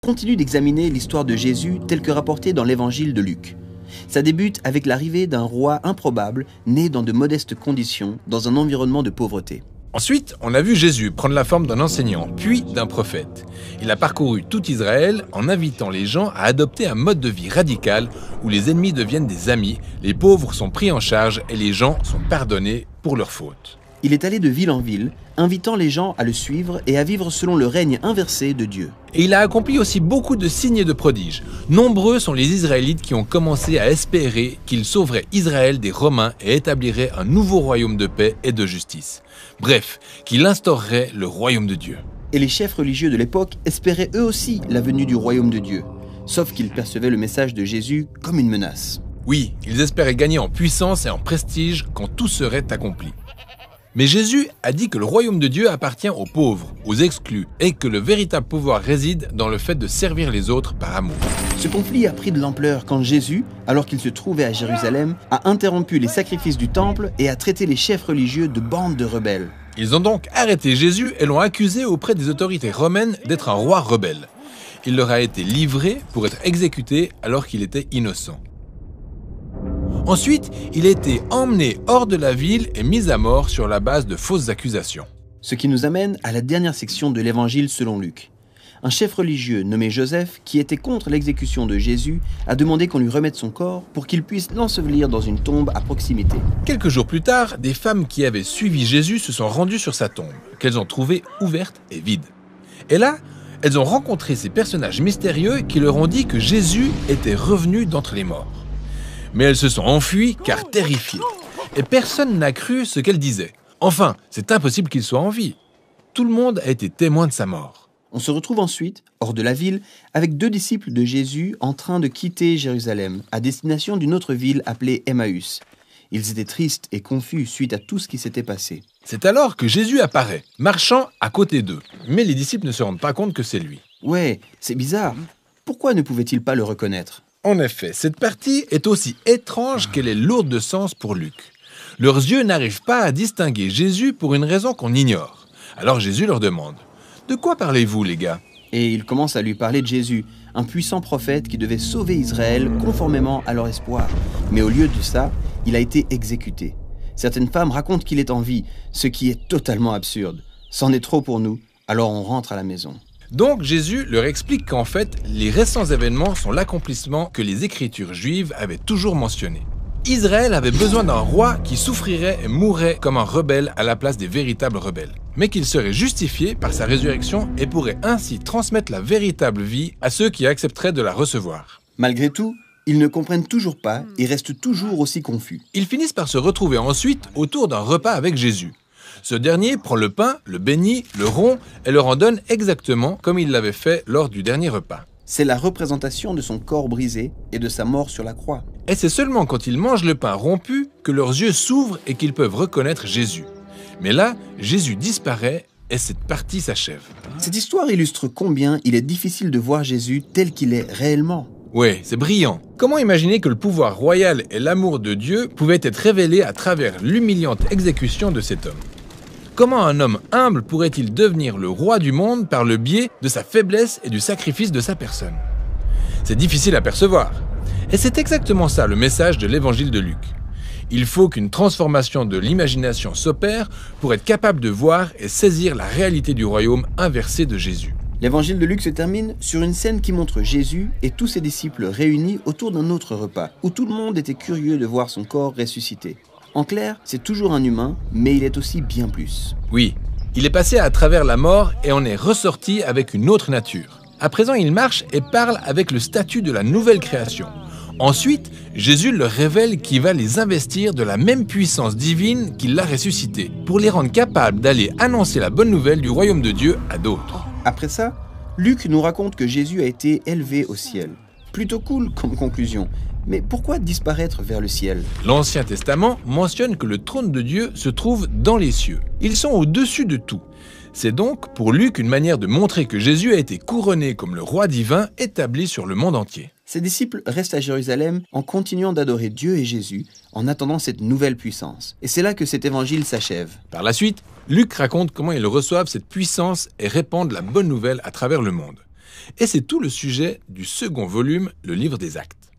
continue d'examiner l'histoire de Jésus telle que rapportée dans l'évangile de Luc. Ça débute avec l'arrivée d'un roi improbable, né dans de modestes conditions, dans un environnement de pauvreté. Ensuite, on a vu Jésus prendre la forme d'un enseignant, puis d'un prophète. Il a parcouru tout Israël en invitant les gens à adopter un mode de vie radical où les ennemis deviennent des amis, les pauvres sont pris en charge et les gens sont pardonnés pour leurs fautes. Il est allé de ville en ville, invitant les gens à le suivre et à vivre selon le règne inversé de Dieu. Et il a accompli aussi beaucoup de signes et de prodiges. Nombreux sont les Israélites qui ont commencé à espérer qu'il sauverait Israël des Romains et établirait un nouveau royaume de paix et de justice. Bref, qu'il instaurerait le royaume de Dieu. Et les chefs religieux de l'époque espéraient eux aussi la venue du royaume de Dieu, sauf qu'ils percevaient le message de Jésus comme une menace. Oui, ils espéraient gagner en puissance et en prestige quand tout serait accompli. Mais Jésus a dit que le royaume de Dieu appartient aux pauvres, aux exclus, et que le véritable pouvoir réside dans le fait de servir les autres par amour. Ce conflit a pris de l'ampleur quand Jésus, alors qu'il se trouvait à Jérusalem, a interrompu les sacrifices du temple et a traité les chefs religieux de bandes de rebelles. Ils ont donc arrêté Jésus et l'ont accusé auprès des autorités romaines d'être un roi rebelle. Il leur a été livré pour être exécuté alors qu'il était innocent. Ensuite, il a été emmené hors de la ville et mis à mort sur la base de fausses accusations. Ce qui nous amène à la dernière section de l'évangile selon Luc. Un chef religieux nommé Joseph, qui était contre l'exécution de Jésus, a demandé qu'on lui remette son corps pour qu'il puisse l'ensevelir dans une tombe à proximité. Quelques jours plus tard, des femmes qui avaient suivi Jésus se sont rendues sur sa tombe, qu'elles ont trouvée ouverte et vide. Et là, elles ont rencontré ces personnages mystérieux qui leur ont dit que Jésus était revenu d'entre les morts. Mais elles se sont enfuies car terrifiées. Et personne n'a cru ce qu'elles disaient. Enfin, c'est impossible qu'il soit en vie. Tout le monde a été témoin de sa mort. On se retrouve ensuite, hors de la ville, avec 2 disciples de Jésus en train de quitter Jérusalem, à destination d'une autre ville appelée Emmaüs. Ils étaient tristes et confus suite à tout ce qui s'était passé. C'est alors que Jésus apparaît, marchant à côté d'eux. Mais les disciples ne se rendent pas compte que c'est lui. Ouais, c'est bizarre. Pourquoi ne pouvaient-ils pas le reconnaître ? En effet, cette partie est aussi étrange qu'elle est lourde de sens pour Luc. Leurs yeux n'arrivent pas à distinguer Jésus pour une raison qu'on ignore. Alors Jésus leur demande « De quoi parlez-vous, les gars ?» Et ils commencent à lui parler de Jésus, un puissant prophète qui devait sauver Israël conformément à leur espoir. Mais au lieu de ça, il a été exécuté. Certaines femmes racontent qu'il est en vie, ce qui est totalement absurde. C'en est trop pour nous, alors on rentre à la maison. Donc Jésus leur explique qu'en fait, les récents événements sont l'accomplissement que les Écritures juives avaient toujours mentionné. Israël avait besoin d'un roi qui souffrirait et mourrait comme un rebelle à la place des véritables rebelles, mais qu'il serait justifié par sa résurrection et pourrait ainsi transmettre la véritable vie à ceux qui accepteraient de la recevoir. Malgré tout, ils ne comprennent toujours pas et restent toujours aussi confus. Ils finissent par se retrouver ensuite autour d'un repas avec Jésus. Ce dernier prend le pain, le bénit, le rompt et leur en donne exactement comme il l'avait fait lors du dernier repas. C'est la représentation de son corps brisé et de sa mort sur la croix. Et c'est seulement quand ils mangent le pain rompu que leurs yeux s'ouvrent et qu'ils peuvent reconnaître Jésus. Mais là, Jésus disparaît et cette partie s'achève. Cette histoire illustre combien il est difficile de voir Jésus tel qu'il est réellement. Ouais, c'est brillant. Comment imaginer que le pouvoir royal et l'amour de Dieu pouvaient être révélés à travers l'humiliante exécution de cet homme ? Comment un homme humble pourrait-il devenir le roi du monde par le biais de sa faiblesse et du sacrifice de sa personne ? C'est difficile à percevoir. Et c'est exactement ça le message de l'évangile de Luc. Il faut qu'une transformation de l'imagination s'opère pour être capable de voir et saisir la réalité du royaume inversé de Jésus. L'évangile de Luc se termine sur une scène qui montre Jésus et tous ses disciples réunis autour d'un autre repas, où tout le monde était curieux de voir son corps ressuscité. En clair, c'est toujours un humain, mais il est aussi bien plus. Oui, il est passé à travers la mort et en est ressorti avec une autre nature. À présent, il marche et parle avec le statut de la nouvelle création. Ensuite, Jésus leur révèle qu'il va les investir de la même puissance divine qui l'a ressuscité, pour les rendre capables d'aller annoncer la bonne nouvelle du royaume de Dieu à d'autres. Après ça, Luc nous raconte que Jésus a été élevé au ciel. Plutôt cool comme conclusion. Mais pourquoi disparaître vers le ciel ? L'Ancien Testament mentionne que le trône de Dieu se trouve dans les cieux. Ils sont au-dessus de tout. C'est donc pour Luc une manière de montrer que Jésus a été couronné comme le roi divin établi sur le monde entier. Ses disciples restent à Jérusalem en continuant d'adorer Dieu et Jésus en attendant cette nouvelle puissance. Et c'est là que cet évangile s'achève. Par la suite, Luc raconte comment ils reçoivent cette puissance et répandent la bonne nouvelle à travers le monde. Et c'est tout le sujet du second volume, le livre des Actes.